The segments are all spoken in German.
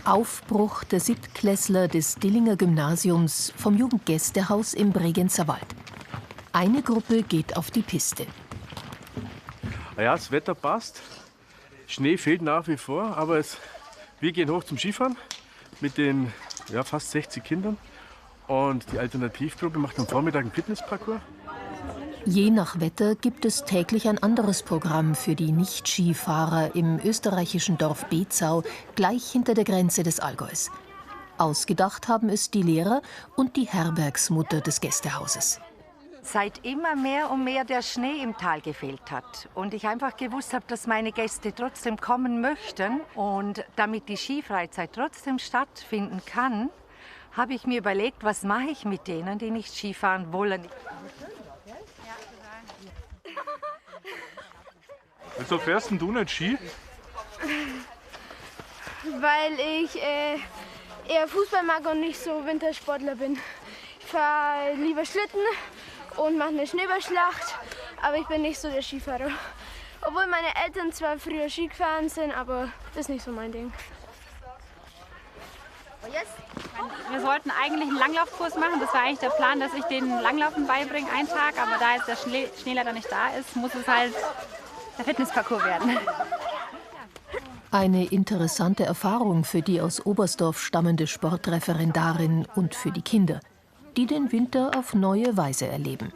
Aufbruch der Siebtklässler des Dillinger Gymnasiums vom Jugendgästehaus im Bregenzer Wald. Eine Gruppe geht auf die Piste. Ja, das Wetter passt. Schnee fehlt nach wie vor, aber wir gehen hoch zum Skifahren mit den fast 60 Kindern. Und die Alternativgruppe macht am Vormittag einen Fitnessparcours. Je nach Wetter gibt es täglich ein anderes Programm für die Nicht-Skifahrer im österreichischen Dorf Bezau, gleich hinter der Grenze des Allgäus. Ausgedacht haben es die Lehrer und die Herbergsmutter des Gästehauses. Seit immer mehr und mehr der Schnee im Tal gefehlt hat und ich einfach gewusst habe, dass meine Gäste trotzdem kommen möchten und damit die Skifreizeit trotzdem stattfinden kann, habe ich mir überlegt, was mache ich mit denen, die nicht Skifahren wollen. Wieso fährst denn du nicht Ski? Weil ich eher Fußball mag und nicht so Wintersportler bin. Ich fahre lieber Schlitten und mache eine Schneeballschlacht, aber ich bin nicht so der Skifahrer. Obwohl meine Eltern zwar früher Ski gefahren sind, aber das ist nicht so mein Ding. Wir sollten eigentlich einen Langlaufkurs machen. Das war eigentlich der Plan, dass ich den Langlaufen beibringe, einen Tag. Aber da jetzt der Schnee leider nicht da ist, muss es halt der Fitnessparcours werden. Eine interessante Erfahrung für die aus Oberstdorf stammende Sportreferendarin und für die Kinder, die den Winter auf neue Weise erleben.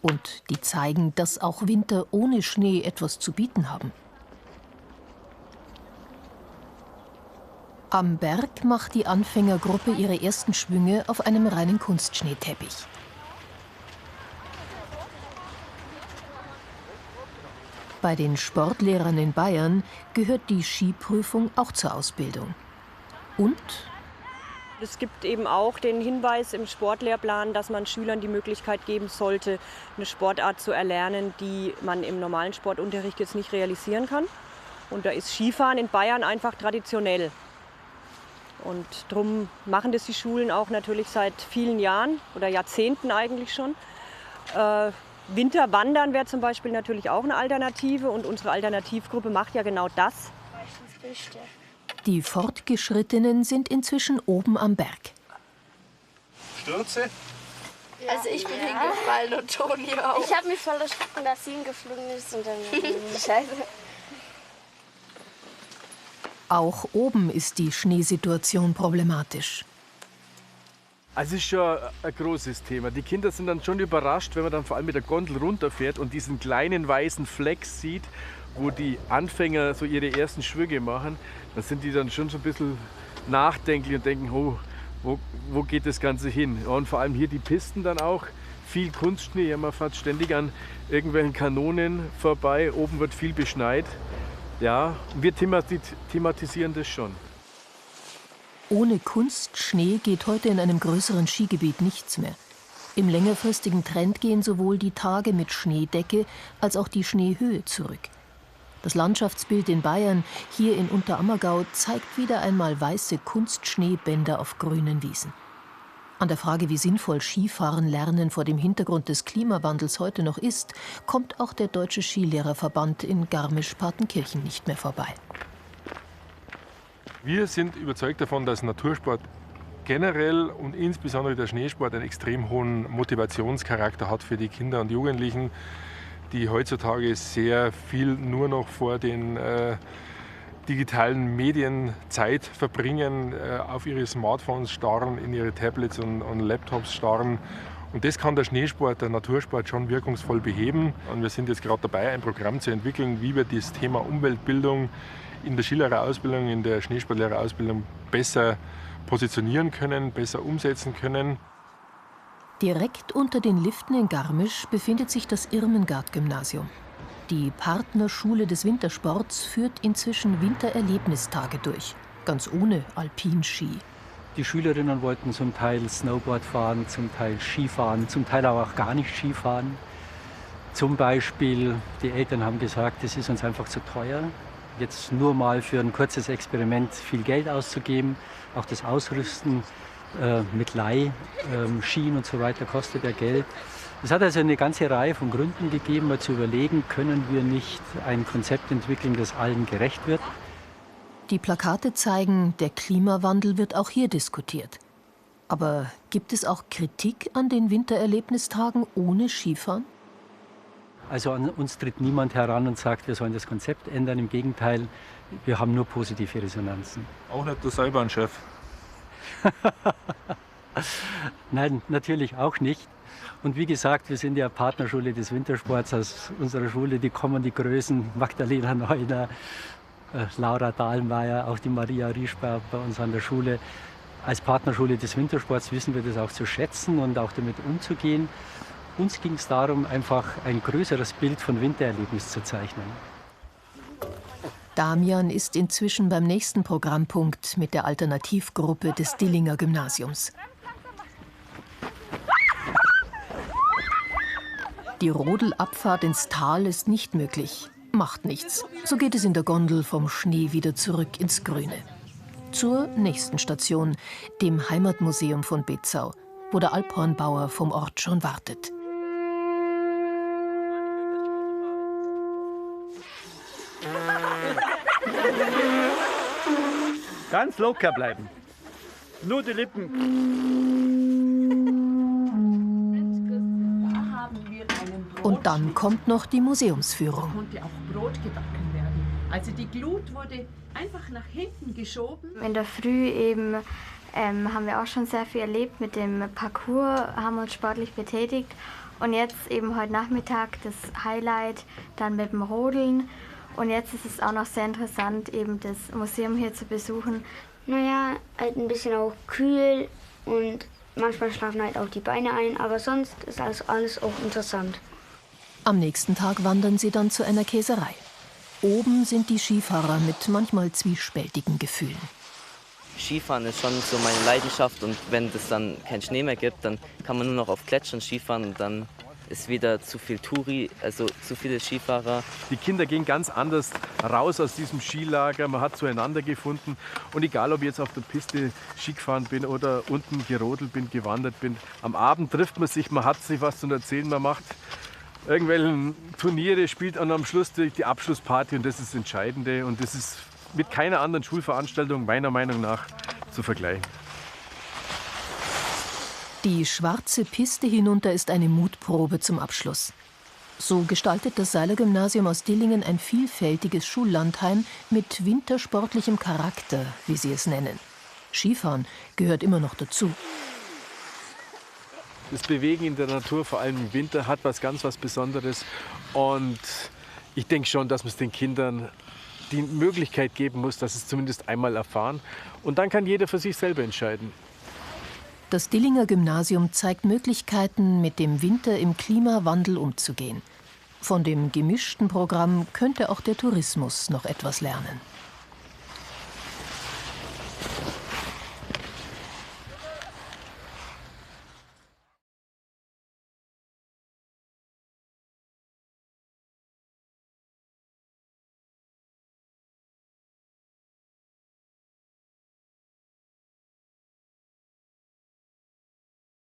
Und die zeigen, dass auch Winter ohne Schnee etwas zu bieten haben. Am Berg macht die Anfängergruppe ihre ersten Schwünge auf einem reinen Kunstschneeteppich. Bei den Sportlehrern in Bayern gehört die Skiprüfung auch zur Ausbildung. Und es gibt eben auch den Hinweis im Sportlehrplan, dass man Schülern die Möglichkeit geben sollte, eine Sportart zu erlernen, die man im normalen Sportunterricht jetzt nicht realisieren kann. Und da ist Skifahren in Bayern einfach traditionell. Und darum machen das die Schulen auch natürlich seit vielen Jahren oder Jahrzehnten eigentlich schon. Winterwandern wäre zum Beispiel natürlich auch eine Alternative und unsere Alternativgruppe macht ja genau das. Die Fortgeschrittenen sind inzwischen oben am Berg. Stürze? Also ich bin hingefallen und Toni auch. Ich habe mich voll erschrocken, dass sie hingeflogen ist und dann Scheiße. Auch oben ist die Schneesituation problematisch. Also es ist schon ein großes Thema. Die Kinder sind dann schon überrascht, wenn man dann vor allem mit der Gondel runterfährt und diesen kleinen weißen Fleck sieht, wo die Anfänger so ihre ersten Schwünge machen. Dann sind die dann schon so ein bisschen nachdenklich und denken, oh, wo geht das Ganze hin? Und vor allem hier die Pisten dann auch. Viel Kunstschnee, ja, man fährt ständig an irgendwelchen Kanonen vorbei. Oben wird viel beschneit. Ja, wir thematisieren das schon. Ohne Kunstschnee geht heute in einem größeren Skigebiet nichts mehr. Im längerfristigen Trend gehen sowohl die Tage mit Schneedecke als auch die Schneehöhe zurück. Das Landschaftsbild in Bayern, hier in Unterammergau, zeigt wieder einmal weiße Kunstschneebänder auf grünen Wiesen. An der Frage, wie sinnvoll Skifahren lernen vor dem Hintergrund des Klimawandels heute noch ist, kommt auch der Deutsche Skilehrerverband in Garmisch-Partenkirchen nicht mehr vorbei. Wir sind überzeugt davon, dass Natursport generell und insbesondere der Schneesport einen extrem hohen Motivationscharakter hat für die Kinder und Jugendlichen, die heutzutage sehr viel nur noch vor den digitalen Medien Zeit verbringen, auf ihre Smartphones starren, in ihre Tablets und Laptops starren. Und das kann der Schneesport, der Natursport schon wirkungsvoll beheben. Und wir sind jetzt gerade dabei, ein Programm zu entwickeln, wie wir das Thema Umweltbildung in der Skilehrerausbildung, in der Schneesportlehrerausbildung besser positionieren können, besser umsetzen können. Direkt unter den Liften in Garmisch befindet sich das Irmengard-Gymnasium. Die Partnerschule des Wintersports führt inzwischen Wintererlebnistage durch, ganz ohne Alpinski. Die Schülerinnen wollten zum Teil Snowboard fahren, zum Teil Skifahren, zum Teil aber auch gar nicht Skifahren. Zum Beispiel, die Eltern haben gesagt, das ist uns einfach zu teuer, jetzt nur mal für ein kurzes Experiment viel Geld auszugeben. Auch das Ausrüsten mit Leihschienen und so weiter kostet ja Geld. Es hat also eine ganze Reihe von Gründen gegeben, mal zu überlegen, können wir nicht ein Konzept entwickeln, das allen gerecht wird. Die Plakate zeigen, der Klimawandel wird auch hier diskutiert. Aber gibt es auch Kritik an den Wintererlebnistagen ohne Skifahren? Also an uns tritt niemand heran und sagt, wir sollen das Konzept ändern. Im Gegenteil, wir haben nur positive Resonanzen. Auch nicht der Seilbahnchef. Nein, natürlich auch nicht. Und wie gesagt, wir sind ja Partnerschule des Wintersports. Aus unserer Schule, die kommen die Größen, Magdalena Neuner, Laura Dahlmeier, auch die Maria Rieschbar bei uns an der Schule. Als Partnerschule des Wintersports wissen wir das auch zu schätzen und auch damit umzugehen. Uns ging es darum, einfach ein größeres Bild von Wintererlebnis zu zeichnen. Damian ist inzwischen beim nächsten Programmpunkt mit der Alternativgruppe des Dillinger Gymnasiums. Die Rodelabfahrt ins Tal ist nicht möglich. Macht nichts. So geht es in der Gondel vom Schnee wieder zurück ins Grüne. Zur nächsten Station, dem Heimatmuseum von Betzau, wo der Alphornbauer vom Ort schon wartet. Ganz locker bleiben. Nur die Lippen. Und dann kommt noch die Museumsführung. Konnte auch Brot gebacken werden. Also die Glut wurde einfach nach hinten geschoben. In der Früh eben haben wir auch schon sehr viel erlebt mit dem Parcours, haben uns sportlich betätigt. Und jetzt eben heute Nachmittag das Highlight dann mit dem Rodeln. Und jetzt ist es auch noch sehr interessant, eben das Museum hier zu besuchen. Naja, halt ein bisschen auch kühl und manchmal schlafen halt auch die Beine ein, aber sonst ist alles auch interessant. Am nächsten Tag wandern sie dann zu einer Käserei. Oben sind die Skifahrer mit manchmal zwiespältigen Gefühlen. Skifahren ist schon so meine Leidenschaft und wenn es dann keinen Schnee mehr gibt, dann kann man nur noch auf Gletschern Skifahren und dann ist wieder zu viel Touri, also zu viele Skifahrer. Die Kinder gehen ganz anders raus aus diesem Skilager, man hat zueinander gefunden und egal ob ich jetzt auf der Piste Ski gefahren bin oder unten gerodelt bin, gewandert bin, am Abend trifft man sich, man hat sich was zu erzählen, man macht irgendwelche Turniere, spielt und am Schluss die Abschlussparty und das ist das Entscheidende und das ist mit keiner anderen Schulveranstaltung meiner Meinung nach zu vergleichen. Die schwarze Piste hinunter ist eine Mutprobe zum Abschluss. So gestaltet das Seiler-Gymnasium aus Dillingen ein vielfältiges Schullandheim mit wintersportlichem Charakter, wie sie es nennen. Skifahren gehört immer noch dazu. Das Bewegen in der Natur, vor allem im Winter, hat was Besonderes. Und ich denke schon, dass man es den Kindern die Möglichkeit geben muss, dass sie es zumindest einmal erfahren. Und dann kann jeder für sich selber entscheiden. Das Dillinger Gymnasium zeigt Möglichkeiten, mit dem Winter im Klimawandel umzugehen. Von dem gemischten Programm könnte auch der Tourismus noch etwas lernen.